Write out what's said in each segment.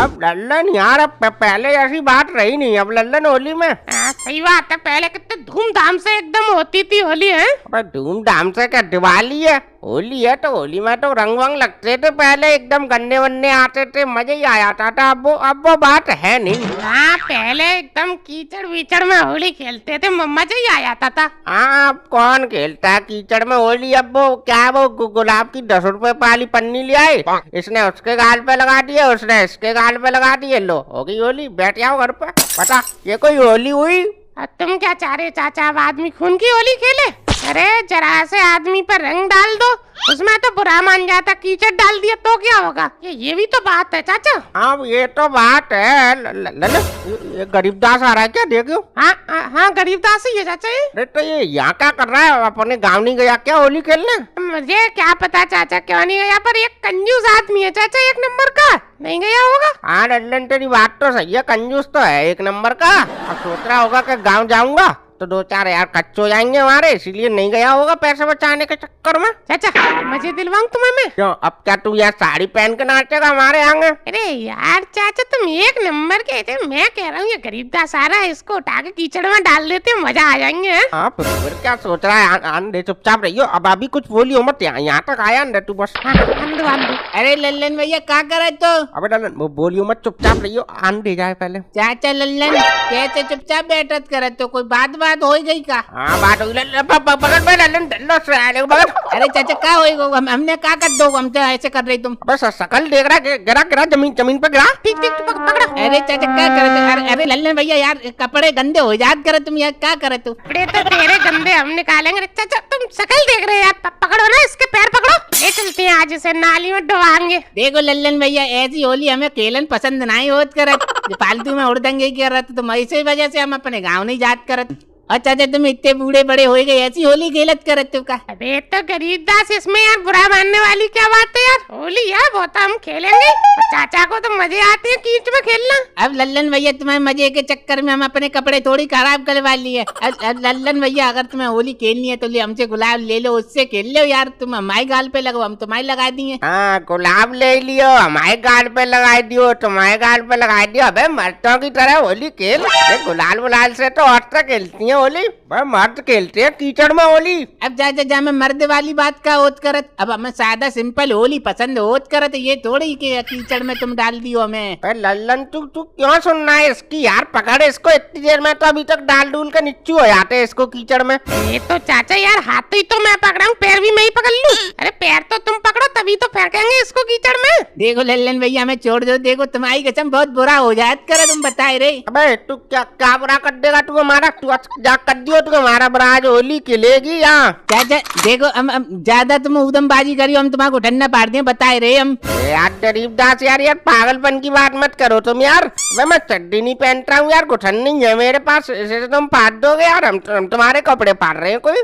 अब लल्लन यार, अब पहले ऐसी बात रही नहीं अब लल्लन होली में। सही बात है, पहले कितने धूमधाम से एकदम होती थी होली है। अबे धूमधाम से क्या, दिवाली है, होली है तो होली में तो रंग वंग लगते थे पहले, एकदम गन्ने वन्ने आते थे, मजा ही आ जाता था। अब वो बात है नहीं। हाँ पहले एकदम कीचड़ वीचड़ में होली खेलते थे, मजा ही आ जाता था। हाँ अब कौन खेलता है कीचड़ में होली। अब वो क्या, वो गुलाब की 10 रुपए वाली पन्नी ले आए, इसने उसके गाल पे लगा दिए, उसने इसके गाल पे लगा दिए, लो हो गई होली, बैठ जाओ घर पे। बता ये कोई होली हुई? तुम क्या चाह रहे चाचा, अब आदमी खून की होली खेले? अरे जरा से आदमी पर रंग डाल दो, उसमें तो बुरा मान जाता, कीचड़ डाल दिया तो क्या होगा? ये भी तो बात है चाचा। हाँ ये तो बात है। ये गरीबदास आ रहा है क्या, देखो। हाँ गरीबदास ही है चाचा ये। अरे तो ये यहाँ क्या कर रहा है, अपने गाँव नहीं गया क्या होली खेलने? मुझे क्या पता चाचा क्यों नहीं गया, पर एक कंजूस आदमी है चाचा, एक नंबर का, नहीं गया होगा। हाँ लल्लन तेरी बात तो सही है, कंजूस तो है एक नंबर का। अब सोच रहा होगा कि गाँव जाऊंगा तो 2-4 यार खर्च हो जाएंगे हमारे, इसीलिए नहीं गया होगा पैसे बचाने के चक्कर में। चाचा मजे दिलवाऊं तुम्हें मैं? क्यों, अब क्या तू यार साड़ी पहन के नाचेगा हमारे आगे? अरे यार चाचा तुम एक नंबर के थे, मैं कह रहा हूँ ये गरीबदास आ रहा है, इसको उठा के कीचड़ में डाल देते, मजा आ जाएंगे। हाँ फिर क्या सोच रहा है, आंधे चुपचाप रहियो, अब अभी कुछ बोलियो मत, यहाँ तक आया अंदर तू बस। अंधु। अरे लल्लन भैया क्या करे तो? अबे लल्लन वो बोलियो मत, चुपचाप रहियो, आंधे जाए पहले। चाचा लल्लन कैसे चुपचाप बैठत करे तो, कोई बात हो गई का? हाँ बात हो गई, पकड़ में लल्लन पकड़। अरे चाचा क्या होएगा, हमने क्या कर दो, हम तो ऐसे कर रही तुम? बस शकल देख रहा है, गिरा जमीन पे गिरा। ठीक पकड़ो। अरे चाचा क्या करे? अरे लल्लन भैया यार कपड़े गंदे हो जात करे तुम, यार क्या करे तू? कपड़े तो तेरे गंदे हम निकालेंगे। चाचा तुम शकल देख रहे यार, पकड़ो ना इसके पैर पकड़ो, ये चलते हैं आज इसे नाली में डुबाएंगे। देखो लल्लन भैया ऐसी होली हमें खेलन पसंद नहीं होत करत, फालतू में उड़दंगे कर रहा तो तुम ऐसे वजह से हम अपने गाँव नहीं जात करत। अच्छा तुम इतने बूढ़े बड़े हो गए ऐसी होली खेलत करत तू का? अबे तो गरीबदास इसमें यार बुरा मानने वाली क्या बात है यार, होली यार बहुत हम खेलेंगे, चाचा को तो मजे आते हैं कीच में खेलना। अब लल्लन भैया तुम्हें मजे के चक्कर में हम अपने कपड़े थोड़ी खराब करवा लिए। अब लल्लन भैया अगर तुम्हें होली खेलनी है तो हमसे गुलाब ले लो, उससे खेल लो यार, तुम हमारे गाल पे लगो, हम तुम्हारी लगा दिए। हाँ गुलाब ले लियो, हमारे गाल पे लगा दियो, तुम्हारे गाल पे लगा दियो। अबे मर्दों की तरह होली खेल, गुलाल वुलाल से तो औरतें खेलती है होली, मर्द खेलते हैं कीचड़ में होली। अब जा मैं मर्द वाली बात का होत करत, अब हमें सादा सिंपल होली पसंद होत करत, ये थोड़ी कि कीचड़ में तुम डाल दियो हमें। लल्लन तू क्यों सुनना है इसकी यार, पकड़ इसको, इतनी देर में तो अभी तक डाल डूल के नीचू हो जाते हैं इसको कीचड़ में। ये तो चाचा यार हाथ ही तो मैं पकड़ा हूँ, पैर भी मैं ही पकड़ लूं। अरे पैर तो तुम पकड़ो तभी तो फेंकेंगे इसको कीचड़ में। देखो लल्लन भैया हमें छोड़ दो, देखो तुम्हारी कसम बहुत बुरा हो जात करे, तुम बताए रे। अबे तू क्या बुरा कर देगा तू हमारा, तू जा कर दियो तू हमारा बुरा, आज होली खेलेगी यहाँ। चाचा देखो हम ज्यादा तुम उदमबाजी करियो, हम तुम्हारा ठंडा पार दिए, बताए रे हम। यार गरीबदास यार पागलपन की बात मत करो तुम यार, मैं चड्डी नहीं पहनता हूँ यार, घुटन नहीं है मेरे पास, इसे तुम फाड़ दोगे यार, हम तुम्हारे कपड़े फाड़ रहे हैं कोई?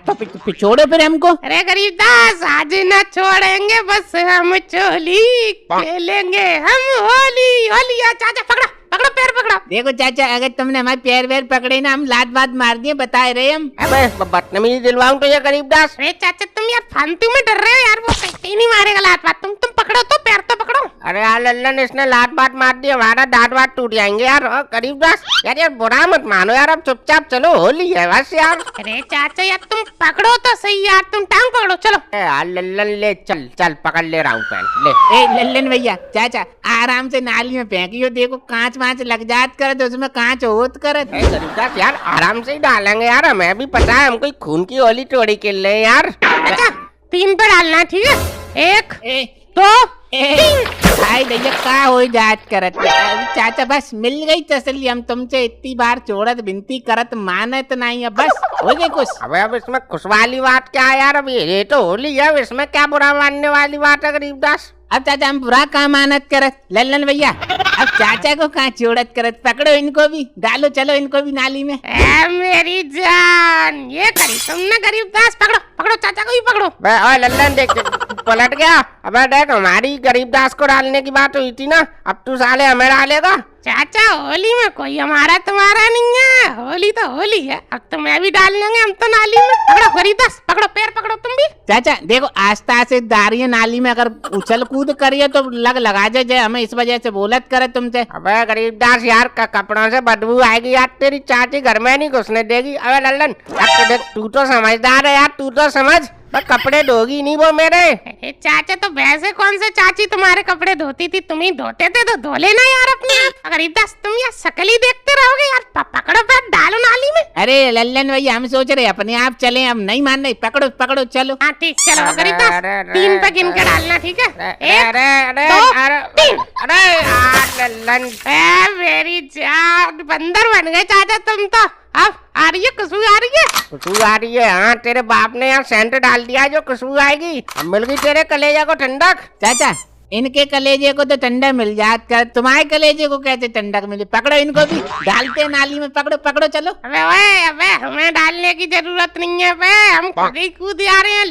तो छोड़ो फिर हमको। अरे गरीबदास आज न छोड़ेंगे, बस हम चोली खेलेंगे, हम होली होली। चाचा पकड़ा पैर पकड़ा। देखो चाचा अगर तुमने हमारे पैर वैर पकड़े ना, हम लात बात मार दिए, बताए रहे हम। अबे बदतमीजी दिलवाऊं तो ये गरीबदास। अरे चाचा तुम यार फालतू में डर रहे हो यार, वो कहीं नहीं मारेगा लात बात, तुम पकड़ो तो पैर तो पकड़ो। अरे यार लल्लन इसने लात बात मार दी, हमारा दांत वात टूट जाएंगे यार। गरीबदास यार बुरा मत मानो यार, अब चुपचाप चलो, होली है बस यार। अरे चाचा यार तुम पकड़ो तो सही यार, तुम टांग पकड़ो चलो। यार लल्लन ले चल पकड़ ले रहा हूँ पैन ले। लल्लन भैया चाचा आराम से नाली में फेंकियो, देखो कांच वाँच लग जात करे तो उसमें कांच होत करे। गरीबदास यार आराम से ही डालेंगे यार, हमें भी पता है हम कोई खून की होली थोड़ी खेल रहे हैं यार। अच्छा 3 पे डालना ठीक है, 1 2 भाई भैया का हो जात करत चाचा, बस मिल गई तसल्ली, हम तुमसे इतनी बार चोड़त विनती करत मानत नहीं, अब बस हो गई कुछ। अब इसमें खुश वाली बात क्या है यार, अब ये तो होली है, इसमें क्या बुरा मानने वाली बात है गरीबदास? अब चाचा हम बुरा काम मानत करत लल्लन भैया, अब चाचा को कहाँ चोड़त करत, पकड़ो इनको भी, डालो चलो इनको भी नाली में। मेरी जान ये करी तुमने गरीबदास, पकड़ो चाचा को भी पकड़ो। ओए लल्लन देख पलट गया। अबे देख हमारी गरीबदास को डालने की बात हुई थी ना, अब तू साले हमें डालेगा। चाचा होली में कोई हमारा तुम्हारा नहीं है, होली तो होली है। अब तो मैं भी डाल लेंगे हम तो नाली में। पकड़ो गरीबदास, पकड़ो पैर पकड़ो तुम भी। चाचा देखो आस्ता से दारिये नाली में अगर उछल कूद करिए तो लगा जाए, हमें इस वजह से बोलत करे तुमसे। अबे गरीबदास यार कपड़ों से बदबू आएगी यार, तेरी चाची घर में नहीं घुसने देगी। अबे लल्लन तू तो समझदार है यार, तू तो समझ, पर कपड़े धोगी नहीं वो मेरे। अरे चाचा तो वैसे कौन से चाची तुम्हारे कपड़े धोती थी, तुम ही धोते थे तो धो लेना यार अपने आप। गरीबदास तुम यार शकल ही देखते रहोगे यार, पकड़ो पैर डालो नाली में। अरे लल्लन भैया हम सोच रहे अपने आप चले, अब नहीं मान रहे, पकड़ो पकड़ो चलो। हाँ ठीक चलो गरीबदास, 3 पे गिन के डालना ठीक है। 1 2 3। अरे यार लल्लन मेरी जान बंदर बन गए चाचा तुम तो। अब आ रही है खुशबू, आ रही है खुशबू आ रही है। हाँ तेरे बाप ने यहाँ सेंट डाल दिया जो खुशबू आएगी। अब मिल गई तेरे कलेजा को ठंडक। चाचा इनके कलेजे को तो ठंडा मिल जात कर, तुम्हारे कलेजे को कैसे ठंडक मिले? पकड़ो इनको भी, डालते नाली में, पकड़ो पकड़ो चलो। अबे हमें डालने की जरूरत नहीं है बे, हम खुद ही कूद आ रहे हैं।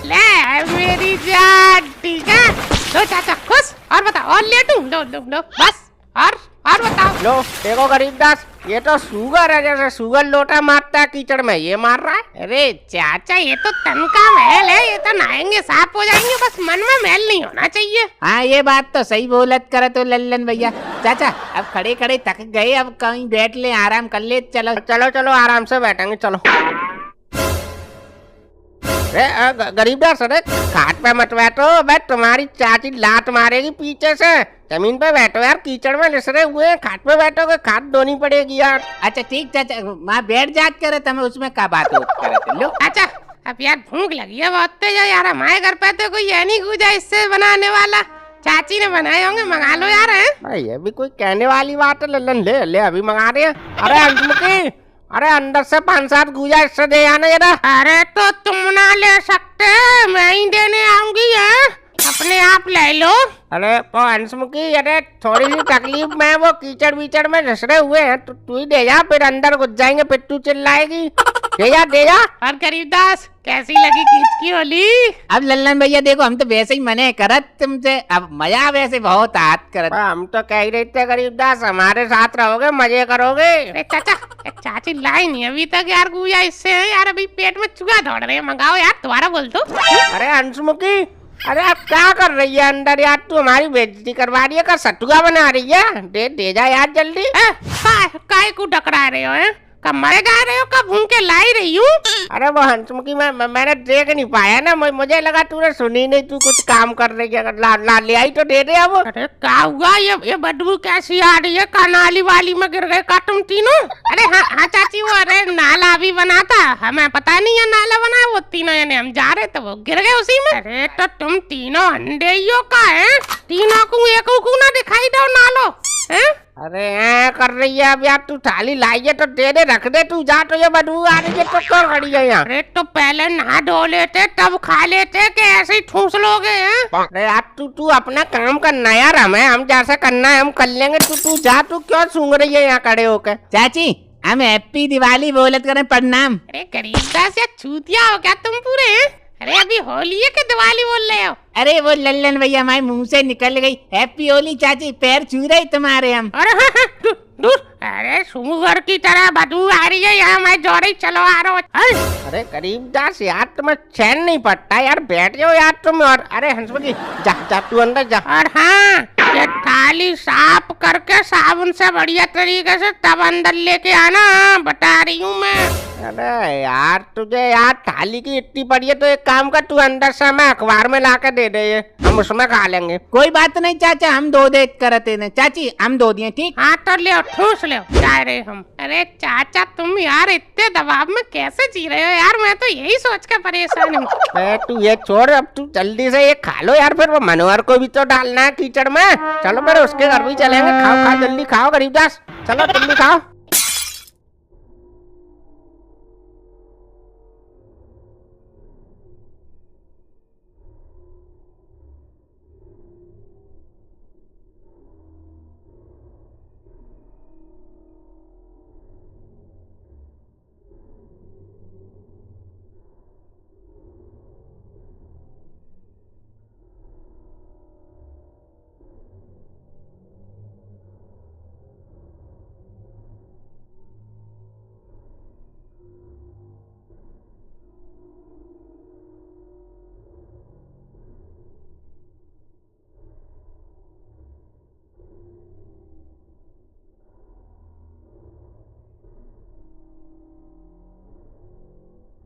ले मेरी जान ठीक है। लो चाचा खुश, और बताओ और लेटूं? लो बस, और बताओ। लो देखो गरीबदास, ये तो सुगर है, जैसे सुगर लोटा मारता है कीचड़ में, ये मार रहा है। अरे चाचा ये तो तन का महल है, ये तो नहाएंगे साफ हो जाएंगे, बस मन में महल नहीं होना चाहिए। हाँ ये बात तो सही बोलत करे तो लल्लन भैया। चाचा अब खड़े खड़े थक गए, अब कहीं बैठ ले, आराम कर ले, चलो चलो चलो आराम से बैठेंगे चलो। गरीबदास अरे खाट पे मत बैठो, भाई तुम्हारी चाची लात मारेगी पीछे से। जमीन पे बैठो यार, कीचड़ में लिसरे हुए हैं, खाट पे बैठोगे, खाट धोनी पड़ेगी यार। अच्छा ठीक चाचा, माँ बैठ जात करे तुम्हें, उसमें क्या बात हो करे लो। अच्छा अब यार भूख लगी है बहुत तेज यार, हमारे घर पे तो कोई है नहीं गुजा इससे बनाने वाला, चाची ने बनाए होंगे, मंगा लो यार। है ये भी कोई कहने वाली बात है लल्लन, ले ले अभी मंगा रहे हैं। अरे अंशमुखी, अरे अंदर से 5-7 गुजा इससे दे आना जरा। अरे तो तुम ना ले सकते, मैं ही देने आऊंगी है, अपने आप ले लो। अरे अंशमुखी, अरे थोड़ी सी तकलीफ में, वो कीचड़ बीचड़ में झसरे हुए हैं, तो तू ही दे जा, फिर अंदर घुस जाएंगे, फिर तू चिल्लाएगी। दे जा। और गरीबदास कैसी लगी कीच की होली? अब लल्लन भैया देखो हम तो वैसे ही मने करत तुमसे, अब मजा वैसे बहुत आत करत। हम तो कह ही रहे थे गरीबदास हमारे साथ रहोगे, मजे करोगे। अरे चाचा चाची लाई नहीं अभी तक यार गुजा इससे है यार, अभी पेट में चूहा दौड़ रहे हैं, मंगाओ यार, दोबारा बोल दो। अरे अंशमुखी, अरे आप क्या कर रही है अंदर यार, तू हमारी बेइज्जती करवा रही है, का सटुआ बना रही है। दे जा यार जल्दी। काय को टकरा रहे हो? कब मरे जा रहे हो, कब भूखे लाई रही हूँ? अरे वो हंसमुखी मैंने देख नहीं पाया ना, मुझे लगा तूने सुनी नहीं, तू कुछ काम कर रही है, ला ले आई तो दे दे अब। अरे क्या हुआ, ये बदबू कैसी आ रही है? नाली वाली में गिर गए का तुम तीनों? अरे हाँ चाची, वो अरे नाला भी बना था, हमें पता नहीं है नाला बना, वो तीनों यानी हम जा रहे थे, वो गिर गए उसी में। अरे तो तुम तीनों अंधेरियों का है, तीनों को एक ना दिखाई दो नालो है? अरे कर रही है अब यार, तू थाली लाई है तो दे दे, रख दे तू, जा, तो ये बदबू आ रही है तो क्यों खड़ी है यहाँ? अरे तो पहले नहा धो लेते तब खा लेते, कि ऐसे ही ठूस लोगे हैं? अरे यार तू अपना काम करना यार, हम जैसा करना है हम कर लेंगे, तू जा, तू क्यों सूंघ रही है यहाँ खड़े होकर? चाची हम हैप्पी दिवाली बोलत करें, प्रणाम। अरे गरीबदास या चूतिया हो क्या तुम पूरे? अरे अभी होली है कि दिवाली बोल रहे हो? अरे वो लल्लन भैया हमारे मुंह से निकल गई, हैप्पी होली चाची, पैर छू रहे तुम्हारे हम। अरे दूर, अरे सुगर की तरह बदबू आ रही है यहाँ, मैं जोड़ी चलो आ रहा हूँ। अरे गरीबदास यार तुम्हें चैन नहीं पड़ता यार, बैठ जाओ यार तुम। और अरे हंसमुखी जा तू अंदर जा। और हाँ ये थाली साफ करके साबुन से बढ़िया तरीके से तब अंदर लेके आना, बता रही हूँ मैं। अरे यार तुझे यार थाली की इतनी पड़ी है तो एक काम कर, तू अंदर से हमें अखबार में लाके दे दे, हम उसमें खा लेंगे। कोई बात नहीं चाचा, हम दो दे करते न चाची, हम दो दिए ठीक। हाँ तो ले ठूस ले जा रहे हम। अरे चाचा तुम यार इतने दबाव में कैसे जी रहे हो यार, मैं तो यही सोच के परेशान हूँ। तू ये छोड़, अब तू जल्दी से ये खा लो यार, फिर वो मनोहर को भी तो डालना है कीचड़ में। चलो फिर उसके घर भी चलेंगे, खाओ जल्दी खाओ गरीबदास, चलो तुम भी खाओ।